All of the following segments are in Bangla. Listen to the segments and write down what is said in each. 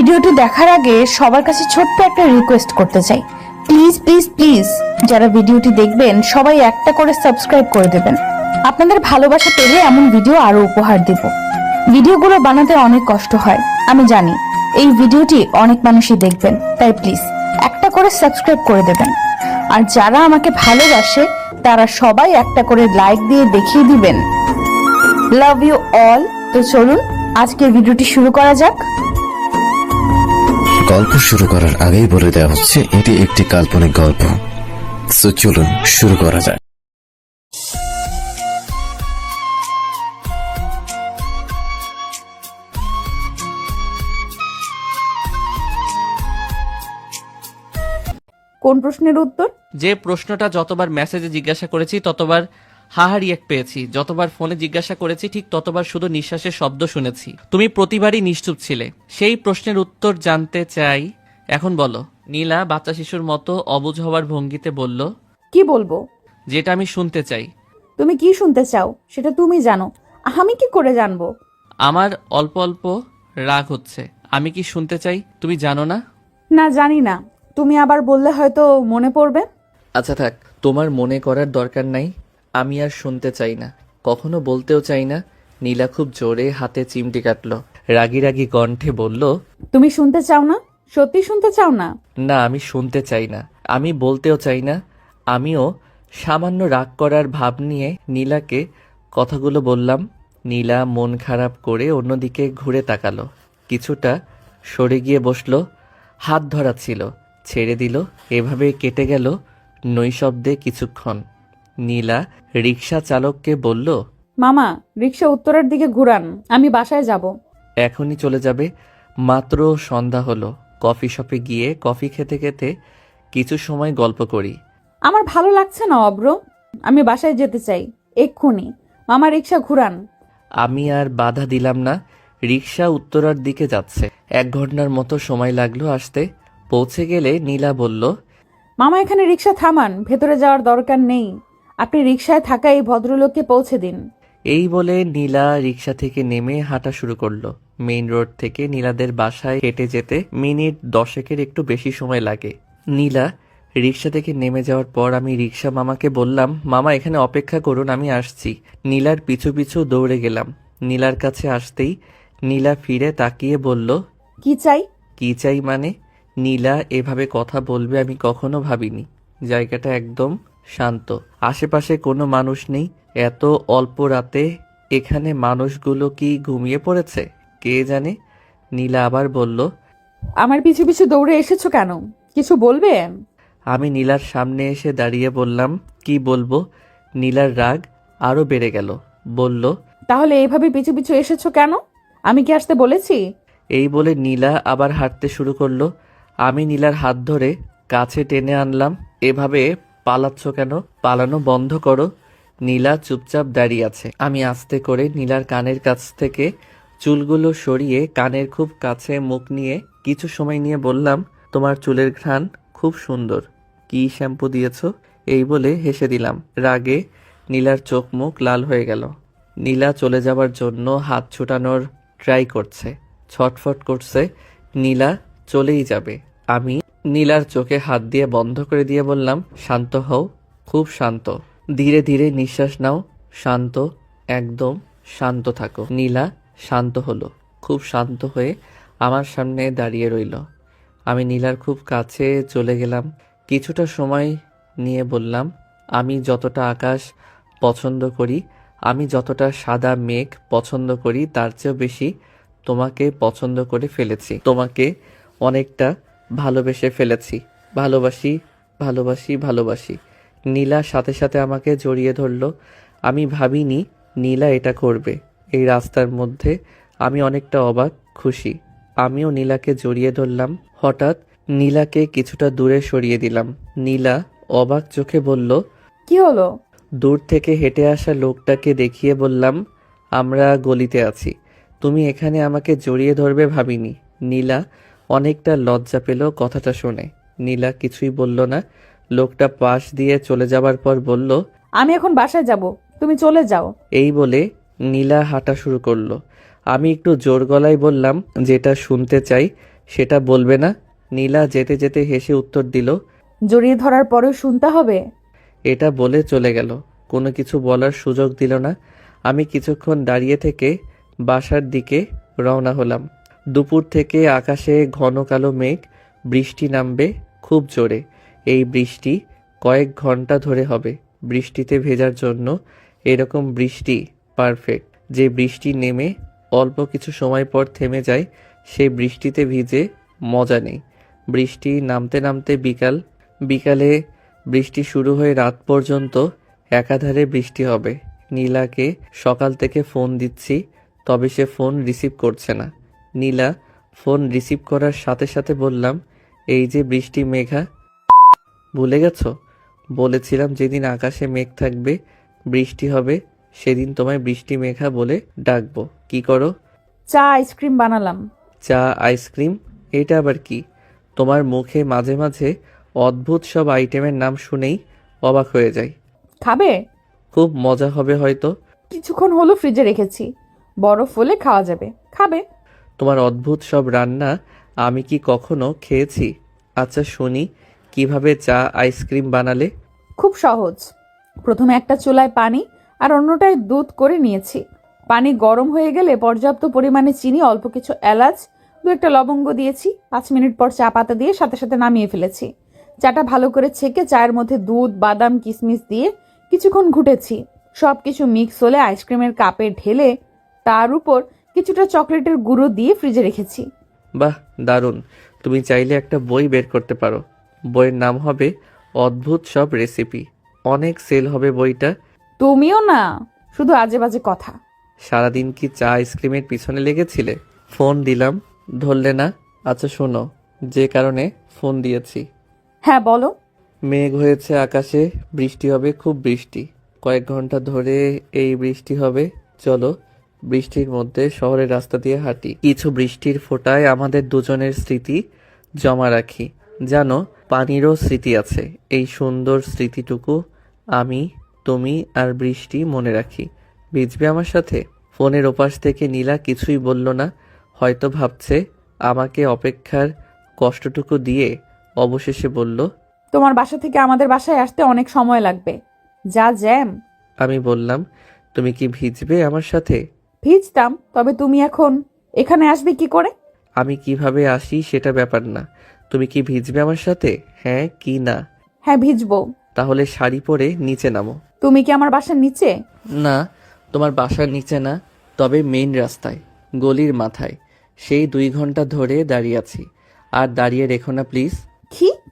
ভিডিওটি দেখার আগে সবার কাছে ছোট্ট একটা রিকোয়েস্ট করতে চাই, প্লিজ প্লিজ প্লিজ যারা ভিডিওটি দেখবেন সবাই একটা করে সাবস্ক্রাইব করে দেবেন। আপনাদের ভালোবাসা পেলে এমন ভিডিও আরো উপহার দেব। ভিডিওগুলো বানাতে অনেক কষ্ট হয় আমি জানি, এই ভিডিওটি অনেক মানুষই দেখবেন, তাই প্লিজ একটা করে সাবস্ক্রাইব করে দেবেন। আর যারা আমাকে ভালোবাসে তারা সবাই একটা করে লাইক দিয়ে দেখিয়ে দিবেন লাভ ইউ অল। তো চলুন আজকের ভিডিওটি শুরু করা যাক। গল্প শুরু করার আগেই বলে দেওয়া হচ্ছে এটি একটি কাল্পনিক গল্প। সো চলুন শুরু করা যাক। কোন প্রশ্নের উত্তর? যে প্রশ্নটা যতবার মেসেজে জিজ্ঞাসা করেছি ততবার হাহা রিয়েক্ট পেয়েছি, যতবার ফোনে জিজ্ঞাসা করেছি ঠিক ততবার শুধু নিঃশ্বাসের শব্দ শুনেছি। তুমি প্রতিবারই নিশ্চুপ ছিলে। সেই প্রশ্নের উত্তর জানতে চাই, এখন বলো। নীলা বাচ্চা শিশুর মতো অবুঝ হওয়ার ভঙ্গিতে বলল, কি বলবো? যেটা আমি শুনতে চাই। তুমি কি শুনতে চাও সেটা তুমি জানো, আমি কি করে জানবো? আমার অল্প অল্প রাগ হচ্ছে। আমি কি শুনতে চাই তুমি জানো না? না জানি না, তুমি আবার বললে হয়তো মনে পড়বে। আচ্ছা থাক, তোমার মনে করার দরকার নাই। আমি আর শুনতে চাই না, কখনো বলতেও চাই না। নীলা খুব জোরে হাতে চিমটি কাটলো, রাগী রাগী কণ্ঠে বলল, তুমি শুনতে চাও না? সত্যি শুনতে চাও না? না আমি শুনতে চাই না, আমি বলতেও চাই না। আমিও সামান্য রাগ করার ভাব নিয়ে নীলাকে কথাগুলো বললাম। নীলা মন খারাপ করে অন্যদিকে ঘুরে তাকালো, কিছুটা সরে গিয়ে বসলো। হাত ধরা ছিল, ছেড়ে দিল। এভাবে কেটে গেল নৈশব্দে কিছুক্ষণ। নীলা রিক্সা চালককে বলল, মামা রিক্সা উত্তরের দিকে ঘুরান, আমি বাসায় যাব। এখনই চলে যাবে? মাত্র সন্ধ্যা হলো, কফি শপে গিয়ে কফি খেতে খেতে কিছু সময় গল্প করি। আমার ভালো লাগছে না অব্র, আমি বাসায় যেতে চাই এক্ষুনি। মামা রিক্সা ঘুরান। আমি আর বাধা দিলাম না। রিক্সা উত্তরার দিকে যাচ্ছে। 1 ঘন্টার মতো সময় লাগলো আসতে। পৌঁছে গেলে নীলা বলল, মামা এখানে রিক্সা থামান, ভেতরে যাওয়ার দরকার নেই। আপনি রিক্সায় থাকা এই ভদ্রলোককে পৌঁছে দিন। এই বলে নীলা রিক্সা থেকে নেমে হাঁটা শুরু করলো। মেইন রোড থেকে নীলাদের বাসায় হেঁটে যেতে মিনিট 10 একটু বেশি সময় লাগে। নীলা রিক্সা থেকে নেমে যাওয়ার পর আমি রিক্সা মামাকে বললাম, মামা এখানে অপেক্ষা করুন, আমি আসছি। নীলার পিছু পিছু দৌড়ে গেলাম। নীলার কাছে আসতেই নীলা ফিরে তাকিয়ে বলল, কি চাই? কি চাই মানে? নীলা এভাবে কথা বলবে আমি কখনো ভাবিনি। জায়গাটা একদম শান্ত, আশেপাশে কোনো মানুষ নেই। এত অল্প রাতে এখানে মানুষগুলো কি ঘুমিয়ে পড়েছে কে জানে। নীলা আবার বলল, আমার পিছু পিছু দৌড়ে এসেছো কেন? কিছু বলবে? আমি নীলার সামনে এসে দাঁড়িয়ে বললাম, কি বলবো? নীলার রাগ আরো বেড়ে গেল। বলল, তাহলে এইভাবে পিছু পিছু এসেছো কেন? আমি কি আসতে বলেছি? এই বলে নীলা আবার হাঁটতে শুরু করলো। আমি নীলার হাত ধরে কাছে টেনে আনলাম। এভাবে পালাচ্ছ কেন? পালানো বন্ধ করো। নীলা চুপচাপ দাঁড়িয়ে আছে। আমি আস্তে করে নীলার কানের কাছ থেকে চুলগুলো সরিয়ে কানের খুব কাছে মুখ নিয়ে কিছু সময় নিয়ে বললাম, তোমার চুলের ঘ্রাণ খুব সুন্দর। কি শ্যাম্পু দিয়েছো? এই বলে হেসে দিলাম। রাগে নীলার চোখ মুখ লাল হয়ে গেল। নীলা চলে যাবার জন্য হাত ছুটানোর ট্রাই করছে, ছটফট করছে। নীলা চলেই যাবে। আমি নীলার চোখে হাত দিয়ে বন্ধ করে দিয়ে বললাম, শান্ত হও, খুব শান্ত। ধীরে ধীরে নিঃশ্বাস নাও, শান্ত, একদম শান্ত থাকো। নীলা শান্ত হলো, খুব শান্ত হয়ে আমার সামনে দাঁড়িয়ে রইল। আমি নীলার খুব কাছে চলে গেলাম। কিছুটা সময় নিয়ে বললাম, আমি যতটা আকাশ পছন্দ করি, আমি যতটা সাদা মেঘ পছন্দ করি, তার চেয়েও বেশি তোমাকে পছন্দ করে ফেলেছি। তোমাকে অনেকটা ভালোবেসে ফেলেছি। ভালোবাসি, ভালোবাসি, ভালোবাসি। নীলা সাথে সাথে আমাকে জড়িয়ে ধরলো। আমি ভাবিনি নীলা এটা করবে। এই রাস্তার মধ্যে আমি অনেকটা অবাক, খুশি। আমিও নীলাকে জড়িয়ে ধরলাম। হঠাৎ নীলাকে কিছুটা দূরে সরিয়ে দিলাম। নীলা অবাক চোখে বলল, কি হলো? দূর থেকে হেঁটে আসা লোকটাকে দেখিয়ে বললাম, আমরা গলিতে আছি, তুমি এখানে আমাকে জড়িয়ে ধরবে ভাবিনি। নীলা অনেকটা লজ্জা পেল কথাটা শুনে। নীলা কিছুই বলল না। লোকটা পাশ দিয়ে চলে যাবার পর বলল, আমি এখন বাসায় যাব, তুমি চলে যাও। এই বলে নীলা হাঁটা শুরু করলো। আমি একটু জোর গলায় বললাম, যেটা শুনতে চাই সেটা বলবে না? নীলা যেতে যেতে হেসে উত্তর দিল, জড়িয়ে ধরার পরেও শুনতে হবে? এটা বলে চলে গেল। কোনো কিছু বলার সুযোগ দিল না। আমি কিছুক্ষণ দাঁড়িয়ে থেকে বাসার দিকে রওনা হলাম। দুপুর থেকে আকাশে ঘন কালো মেঘ, বৃষ্টি নামবে খুব জোরে। এই বৃষ্টি কয়েক ঘন্টা ধরে হবে। বৃষ্টিতে ভেজার জন্য এরকম বৃষ্টি পারফেক্ট। যে বৃষ্টি নেমে অল্প কিছু সময় পর থেমে যায়, সেই বৃষ্টিতে ভিজে মজা নেই। বৃষ্টি নামতে নামতে বিকালে বৃষ্টি শুরু হয়ে রাত পর্যন্ত একাধারে বৃষ্টি হবে। নীলাকে সকাল থেকে ফোন দিচ্ছি, তবে সে ফোন রিসিভ করছে না। নীলা ফোন রিসিভ করার সাথে সাথে বললাম, এই যে বৃষ্টি মেঘা, ভুলে গেছো? বলেছিলাম যেদিন আকাশে মেঘ থাকবে বৃষ্টি হবে, সেদিন তোমায় বৃষ্টি মেঘা বলে ডাকবো। কি করো? চা আইসক্রিম বানালাম। চা আইসক্রিম? এটা আবার কি? তোমার মুখে মাঝে মাঝে অদ্ভুত সব আইটেমের নাম শুনেই অবাক হয়ে যাই। খাবে? খুব মজা হবে হয়তো। কিছুক্ষণ হলো ফ্রিজে রেখেছি, বরফ হলে খাওয়া যাবে। খাবে? তোমার অদ্ভুত সব রান্না আমি কি কখনো খেয়েছি? আচ্ছা শুনি, কিভাবে চা আইসক্রিম বানালে? খুব সহজ। প্রথমে একটা চুলায় পানি আর অন্যটায় দুধ করে নিয়েছি। পানি গরম হয়ে গেলে পর্যাপ্ত পরিমাণে চিনি, অল্প কিছু এলাচ, দু একটা লবঙ্গ দিয়েছি। 5 মিনিট পর চা পাতা দিয়ে সাথে সাথে নামিয়ে ফেলেছি। চাটা ভালো করে ছেঁকে চায়ের মধ্যে দুধ, বাদাম, কিশমিশ দিয়ে কিছুক্ষণ ঘুটেছি। সব কিছু মিক্স হলে আইসক্রিমের কাপে ঢেলে তার উপর কিছুটা চকলেটের গুঁড়ো দিয়ে ফ্রিজে রেখেছি। বাহ, দারুণ। তুমি চাইলে একটা বই বের করতে পারো। বইয়ের নাম হবে অদ্ভুত সব রেসিপি। অনেক সেল হবে বইটা। তুমিও না, শুধু আজে বাজে কথা। সারাদিন কি চা আইসক্রিমের পিছনে লেগেছিলে? ফোন দিলাম, ধরলে না। আচ্ছা শোনো, যে কারণে ফোন দিয়েছি। হ্যাঁ বলো। মেঘ হয়েছে আকাশে, বৃষ্টি হবে, খুব বৃষ্টি। কয়েক ঘন্টা ধরে এই বৃষ্টি হবে। চলো বৃষ্টির মধ্যে শহরের রাস্তা দিয়ে হাঁটি, কিছু বৃষ্টির ফোঁটায় আমাদের দুজনের স্মৃতি জমা রাখি। জানো, পানিরও স্মৃতি আছে। এই সুন্দর স্মৃতিটুকু আমি, তুমি আর বৃষ্টি মনে রাখি। ভিজবে আমার সাথে? ফোনের ওপাশ থেকে নীলা কিছুই বলল না। হয়তো ভাবছে আমাকে অপেক্ষার কষ্টটুকু দিয়ে অবশেষে বলল, তোমার বাসা থেকে আমাদের বাসায় আসতে অনেক সময় লাগবে, যা জ্যাম। আমি বললাম, তুমি কি ভিজবে আমার সাথে? ভিজতাম, তবে তুমি এখন এখানে আসবে কি করে? আমি কিভাবে আসি সেটা ব্যাপার না। তুমি কি ভিজবে আমার সাথে, হ্যাঁ কি না? হ্যাঁ ভিজবো। তাহলে শাড়ি পরে নিচে নামো। তুমি কি আমার বাসার নিচে? না, তোমার বাসার নিচে না, তবে মেইন রাস্তায়, গলির মাথায়। সেই 2 ঘন্টা ধরে দাঁড়িয়ে আছি। আর দাঁড়িয়ে রেখো না প্লিজ।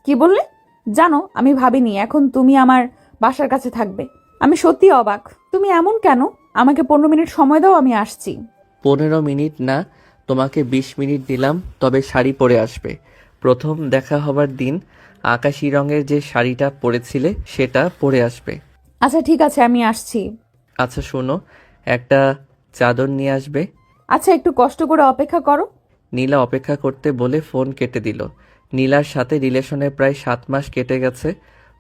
কি বললে? জানো, আমি ভাবিনি এখন তুমি আমার বাসার কাছে থাকবে। আমি সত্যি অবাক। তুমি এমন কেন? আমাকে 15 মিনিট সময় দাও, আমি আসছি। 15 মিনিট না, তোমাকে 20 মিনিট দিলাম, তবে শাড়ি পরে আসবে। প্রথম দেখা হবার দিন আকাশি রঙের যে শাড়িটা পরেছিলে সেটা পরে আসবে। আচ্ছা ঠিক আছে, আমি আসছি। আচ্ছা শোনো, একটা চাদর নিয়ে আসবে। আচ্ছা একটু কষ্ট করে অপেক্ষা করো। নীলা অপেক্ষা করতে বলে ফোন কেটে দিল। নীলার সাথে রিলেশনে প্রায় 7 মাস কেটে গেছে।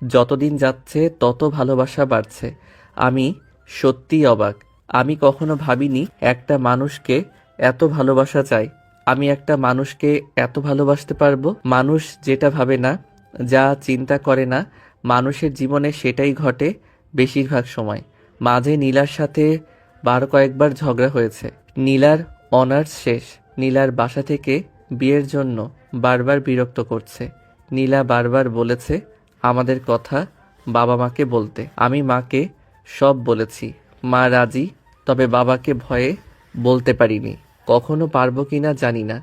যতদিন যাচ্ছে তত ভালোবাসা বাড়ছে। আমি সত্যিই অবাক। আমি কখনো ভাবিনি একটা মানুষকে এত ভালোবাসা চাই। আমি একটা মানুষকে এত ভালোবাসতে পারবো। মানুষ যেটা ভাবে না, যা চিন্তা করে না, মানুষের জীবনে সেটাই ঘটে বেশিরভাগ সময়। মাঝে নীলার সাথে কয়েকবার ঝগড়া হয়েছে। নীলার অনার্স শেষ। নীলার বাসা থেকে বিয়ের জন্য বারবার বিরক্ত করছে। নীলা বারবার বলেছে আমাদের কথা বাবা মাকে বলতে। আমি মাকে সব বলেছি, মা রাজি, তবে বাবাকে ভয়ে বলতে পারিনি। কখনো পারবো কিনা জানি না।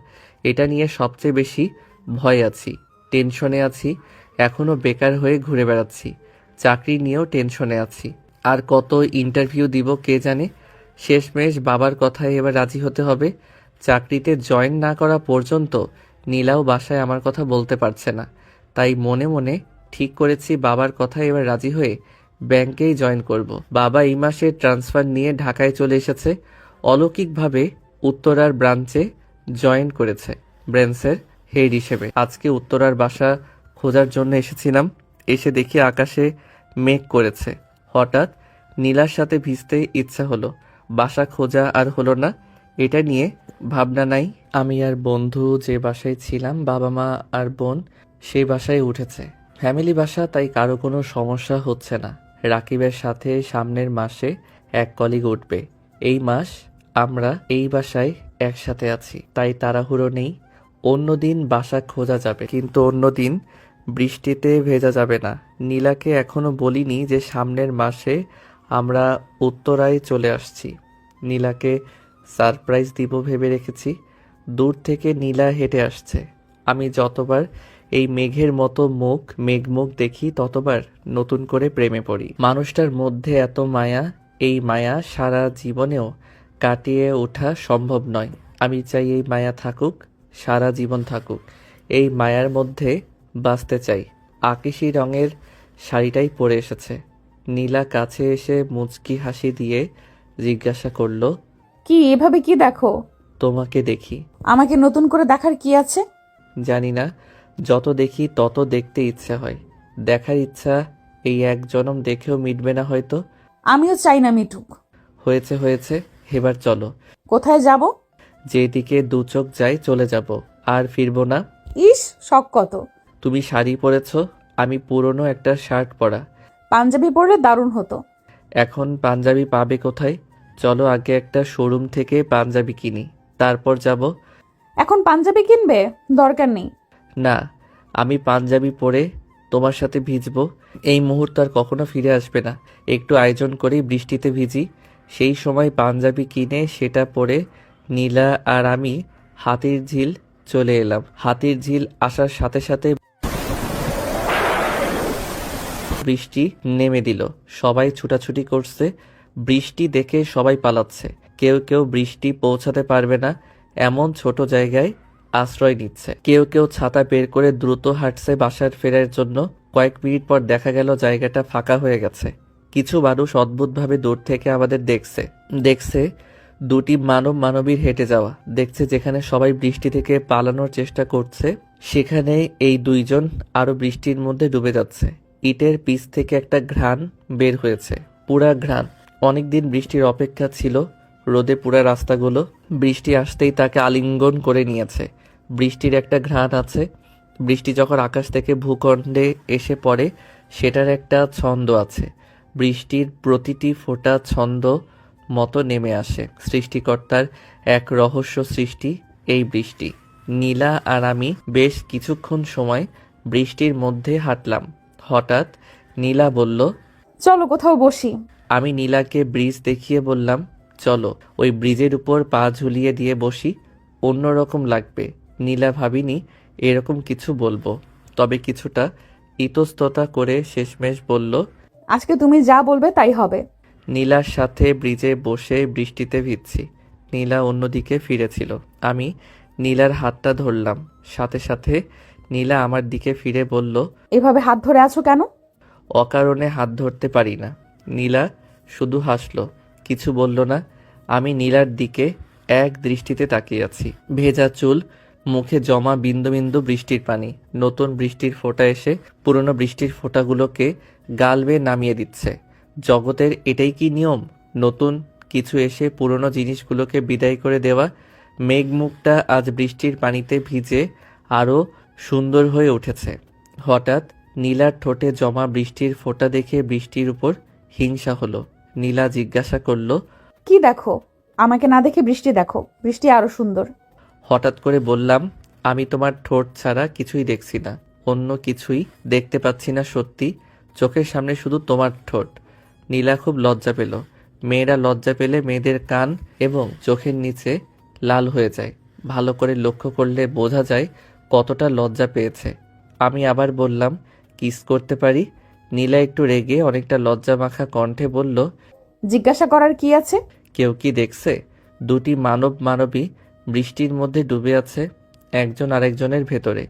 এটা নিয়ে সবচেয়ে বেশি ভয় আছি, টেনশনে আছি। এখনো বেকার হয়ে ঘুরে বেড়াচ্ছি। চাকরি নিয়েও টেনশনে আছি। আর কত ইন্টারভিউ দিব কে জানে। শেষমেশ বাবার কথায় এবার রাজি হতে হবে। চাকরিতে জয়েন না করা পর্যন্ত নীলাও বাসায় আমার কথা বলতে পারছে না। তাই মনে মনে ঠিক করেছি বাবার কথায় এবার রাজি হয়ে ব্যাংকেই জয়েন করব। বাবা এই মাসে ট্রান্সফার নিয়ে ঢাকায় চলে এসেছে। অলৌকিকভাবে উত্তরার ব্রাঞ্চে জয়েন করেছে ব্রাঞ্চের হেড হিসেবে। আজকে উত্তরার বাসা খোঁজার জন্য এসেছিলাম। এসে দেখি আকাশে মেঘ করেছে। হঠাৎ নীলার সাথে ভিজতে ইচ্ছা হলো। বাসা খোঁজা আর হলো না। এটা নিয়ে ভাবনা নাই। আমি আর বন্ধু যে বাসায় ছিলাম, বাবা মা আর বোন সেই বাসায় উঠেছে। ফ্যামিলি বাসা, তাই কারো কোনো সমস্যা হচ্ছে না। রাকিবের সাথে সামনের মাসে এক কলিগ উঠবে। এই মাস আমরা এই বাসায় একসাথে আছি, তাই তাড়াহুড়ো নেই। অন্যদিন বাসা খোঁজা যাবে, কিন্তু অন্যদিন বৃষ্টিতে ভেজা যাবে না। নীলাকে এখনো বলিনি যে সামনের মাসে আমরা উত্তরায় চলে আসছি। নীলাকে সারপ্রাইজ দিব ভেবে রেখেছি। দূর থেকে নীলা হেঁটে আসছে। আমি যতবার এই মেঘের মতো মেঘমুখ দেখি, ততবার নতুন করে প্রেমে পড়ি। মানুষটার মধ্যে এত মায়া, এই মায়া সারা জীবনেও কাটিয়ে ওঠা সম্ভব নয়। আমি চাই এই মায়া থাকুক, সারা জীবন থাকুক। এই মায়ার মধ্যে বাঁচতে চাই। আকাশি রঙের শাড়িটাই পরে এসেছে। নীলা কাছে এসে মুচকি হাসি দিয়ে জিজ্ঞাসা করলো, কি এভাবে কি দেখো? তোমাকে দেখি। আমাকে নতুন করে দেখার কি আছে? জানি না, যত দেখি তত দেখতে ইচ্ছা হয়। দেখার ইচ্ছা এই এক জনম দেখেও মিটবে না হয়তো। আমিও চাই না মিটুক। হয়েছে হয়েছে, এবার চলো। কোথায় যাব? যেদিকে দু চোখ যায় চলে যাব, আর ফিরবো না। ইস, শখ কত! তুমি শাড়ি পরেছো, আমি পুরনো একটা শার্ট পরা। পাঞ্জাবি পরলে দারুণ হতো। এখন পাঞ্জাবি পাবে কোথায়? চলো আগে একটা শোরুম থেকে পাঞ্জাবি কিনি, তারপর যাব। এখন পাঞ্জাবি কিনবে? দরকার নেই। না, আমি পাঞ্জাবি পরে তোমার সাথে ভিজবো। এই মুহূর্ত আর কখনো ফিরে আসবে না। একটু আয়োজন করি, বৃষ্টিতে ভিজি। সেই সময় পাঞ্জাবি কিনে সেটা পরে নীলা আর আমি হাতির ঝিল চলে এলাম। হাতির ঝিল আসার সাথে সাথে বৃষ্টি নেমে দিল। সবাই ছুটাছুটি করছে। বৃষ্টি দেখে সবাই পালাচ্ছে। কেউ কেউ বৃষ্টি পৌঁছাতে পারবে না এমন ছোট জায়গায় আশ্রয় নিচ্ছে। কেউ কেউ ছাতা বের করে দ্রুত হাঁটছে বাসার ফেরার জন্য। কয়েক মিনিট পর দেখা গেল জায়গাটা ফাঁকা হয়ে গেছে। কিছু মানুষ অদ্ভুতভাবে দূর থেকে আমাদের দেখছে দুটি মানবীর হেঁটে যাওয়া। দেখছে যেখানে সবাই বৃষ্টি থেকে পালানোর চেষ্টা করছে, সেখানে এই দুইজন আরো বৃষ্টির মধ্যে ডুবে যাচ্ছে। ইটের পিচ থেকে একটা ঘ্রাণ বের হয়েছে, পুরা ঘ্রাণ। অনেকদিন বৃষ্টির অপেক্ষা ছিল। রোদে পুরা রাস্তাগুলো। বৃষ্টি আসতেই তাকে আলিঙ্গন করে নিয়েছে। বৃষ্টির একটা ঘ্রাণ আছে। বৃষ্টি যখন আকাশ থেকে ভূখণ্ডে এসে পড়ে, সেটার একটা ছন্দ আছে। বৃষ্টির প্রতিটি ফোঁটা ছন্দ মতো নেমে আসে। সৃষ্টিকর্তার এক রহস্য সৃষ্টি এই বৃষ্টি। নীলা আর আমি বেশ কিছুক্ষণ সময় বৃষ্টির মধ্যে হাঁটলাম। হঠাৎ নীলা বলল, চলো কোথাও বসি। আমি নীলাকে ব্রিজ দেখিয়ে বললাম, চলো ওই ব্রিজের উপর পা ঝুলিয়ে দিয়ে বসি, অন্যরকম লাগবে। নীলা ভাবিনি এরকম কিছু বলবো, তবে কিছুটা ইতস্ততা করে শেষমেশ বলল, আজকে তুমি যা বলবে তাই হবে। নীলার সাথে ব্রিজে বসে বৃষ্টিতে ভিজছি। নীলা অন্যদিকে ফিরেছিল। আমি নীলার হাতটা ধরলাম। সাথে সাথে নীলা আমার দিকে ফিরে বলল, এভাবে হাত ধরে আছো কেন? অকারণে হাত ধরতে পারি না। নীলা শুধু হাসলো, কিছু বলল না। আমি নীলার দিকে এক দৃষ্টিতে তাকিয়ে আছি। ভেজা চুল, মুখে জমা বিন্দু বিন্দু বৃষ্টির পানি। নতুন বৃষ্টির ফোঁটা এসে পুরনো বৃষ্টির ফোঁটাগুলোকে গাল বেয়ে নামিয়ে দিচ্ছে। জগতের এটাই কি নিয়ম? নতুন কিছু এসে পুরনো জিনিসগুলোকে বিদায় করে দেওয়া। মেঘমুখটা আজ বৃষ্টির পানিতে ভিজে আরও সুন্দর হয়ে উঠেছে। হঠাৎ নীলার ঠোঁটে জমা বৃষ্টির ফোঁটা দেখে বৃষ্টির উপর হিংসা হলো। নীলা জিজ্ঞাসা করলো, কি দেখো? আমাকে না দেখে বৃষ্টি দেখো, বৃষ্টি আরো সুন্দর। হঠাৎ করে বললাম, আমি তোমার ঠোঁট ছাড়া কিছুই দেখছি না, অন্য কিছুই দেখতে পাচ্ছি না। সত্যি চোখের সামনে শুধু তোমার ঠোঁট। নীলা খুব লজ্জা পেল। মেয়েরা লজ্জা পেলে মেয়েদের কান এবং চোখের নিচে লাল হয়ে যায়। ভালো করে লক্ষ্য করলে বোঝা যায় কতটা লজ্জা পেয়েছে। আমি আবার বললাম, কিস করতে পারি? নীলা একটু রেগে অনেকটা লজ্জা মাখা কণ্ঠে বলল, জিজ্ঞাসা করার কি আছে? কেউ কি দেখছে? দুটি মানবী বৃষ্টির মধ্যে ডুবে আছে, একজন আরেকজনের ভেতরে।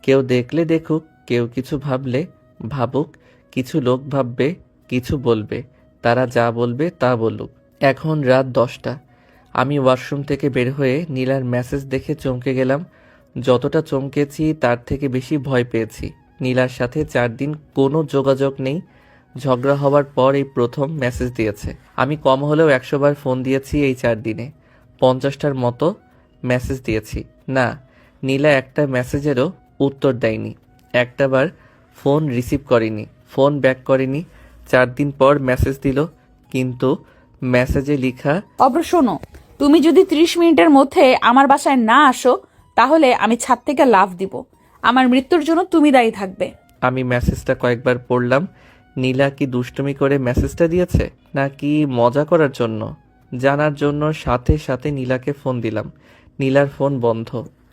কেউ দেখলে দেখুক, কেউ কিছু ভাবলে ভাবুক। কিছু লোক ভাববে, কিছু বলবে। তারা যা বলবে তা বলুক। এখন রাত 10টা। আমি ওয়াশরুম থেকে বের হয়ে নীলার মেসেজ দেখে চমকে গেলাম। যতটা চমকেছি তার থেকে বেশি ভয় পেয়েছি। নীলার সাথে 4 দিন কোনো যোগাযোগ নেই। ঝগড়া হওয়ার পর এই প্রথম মেসেজ দিয়েছে। আমি কম হলেও 100 বার ফোন দিয়েছি এই 4 দিনে। 50টার মতো মেসেজ দিয়েছি। না, নীলা একটা মেসেজেরও উত্তর দেয়নি, একটাবার ফোন রিসিভ করেনি, ফোন ব্যাক করেনি। 4 দিন পর মেসেজ দিল, কিন্তু মেসেজে লেখা, অব্র শোনো, তুমি যদি 30 মিনিটের মধ্যে আমার বাসায় না আসো তাহলে আমি ছাদ থেকে লাফ দিব। আমার মৃত্যুর জন্য তুমি দায়ী থাকবে। আমি মেসেজটা কয়েকবার পড়লাম। নীলা কি দুষ্টুমি করে মেসেজটা দিয়েছে নাকি মজা করার জন্য জানার জন্য সাথে সাথে নীলাকে ফোন দিলাম। নীলার ফোন বন্ধ,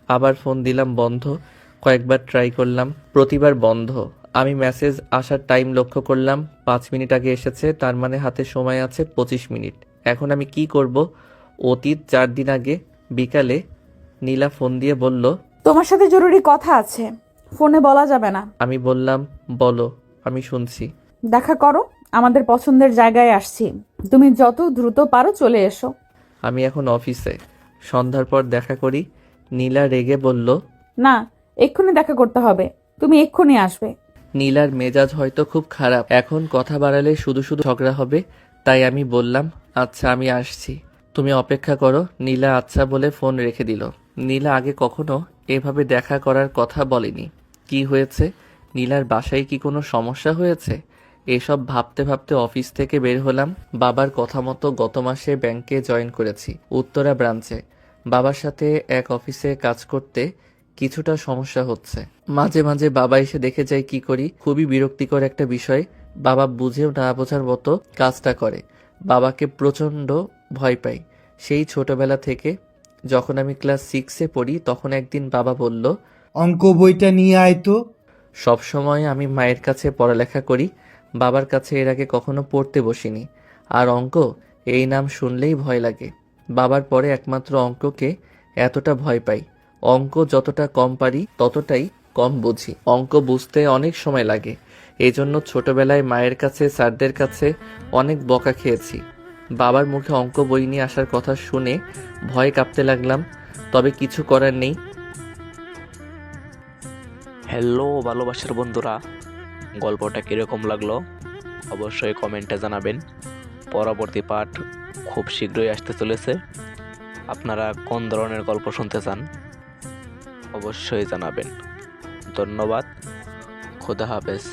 আবার ফোন দিলাম, বন্ধ। কয়েকবার ট্রাই করলাম, প্রতিবার বন্ধ। আমি মেসেজ আসার টাইম লক্ষ্য করলাম, 5 মিনিট আগে এসেছে, তার মানে হাতে সময় আছে 25 মিনিট। এখন আমি কি করব? অতীত 4 দিন আগে বিকালে নীলা ফোন দিয়ে বলল, তোমার সাথে জরুরি কথা আছে, ফোনে বলা যাবে না। আমি বললাম, বলো, আমি শুনছি। দেখা করো, আমাদের পছন্দের জায়গায় আসছি, তুমি যত দ্রুত পারো চলে এসো। আমি এখন অফিসে, সন্ধ্যার পর দেখা করি। নীলা রেগে বলল, না, এক্ষুনি দেখা করতে হবে, তুমি এক্ষুনি আসবে। নীলার মেজাজ হয়তো খুব খারাপ, এখন কথা বাড়ালে শুধু শুধু ঝগড়া হবে। তাই আমি বললাম, আচ্ছা আমি আসছি, তুমি অপেক্ষা করো। নীলা আচ্ছা বলে ফোন রেখে দিল। নীলা আগে কখনো এভাবে দেখা করার কথা বলেনি। কি হয়েছে? নীলার বাসায় কি কোনো সমস্যা হয়েছে? এসব ভাবতে ভাবতে অফিস থেকে বের হলাম। বাবার কথা মতো গত মাসে ব্যাংকে জয়েন করেছি, উত্তরা ব্রাঞ্চে। বাবার সাথে এক অফিসে কাজ করতে কিছুটা সমস্যা হচ্ছে। মাঝে মাঝে বাবা এসে দেখে যায় কি করি। খুবই বিরক্তিকর একটা বিষয়। বাবা বুঝেও না বোঝার মতো কাজটা করে। বাবাকে প্রচণ্ড ভয় পাই সেই ছোটবেলা থেকে। যখন আমি ক্লাস 6-এ পড়ি তখন একদিন বাবা বলল, অঙ্ক বইটা নিয়ে আয় তো। সবসময় আমি মায়ের কাছে পড়ালেখা করি, বাবার কাছে এর আগে কখনো পড়তে বসিনি। আর অঙ্ক, এই নাম শুনলেই ভয় লাগে। বাবার পরে একমাত্র অঙ্ককে এতটা ভয় পাই। অঙ্ক যতটা কম পারি ততটাই কম বুঝি। অঙ্ক বুঝতে অনেক সময় লাগে। এজন্য ছোটবেলায় মায়ের কাছে, স্যারদের কাছে অনেক বকা খেয়েছি। বাবার মুখে অঙ্ক বই নিয়ে আসার কথা শুনে ভয় কাঁপতে লাগলাম। তবে কিছু করার নেই। হ্যালো ভালোবাসার বন্ধুরা, গল্পটা কীরকম লাগলো অবশ্যই কমেন্টে জানাবেন। পরবর্তী পার্ট খুব শীঘ্রই আসতে চলেছে। আপনারা কোন ধরনের গল্প শুনতে চান অবশ্যই জানাবেন। ধন্যবাদ। খোদা হাফেজ।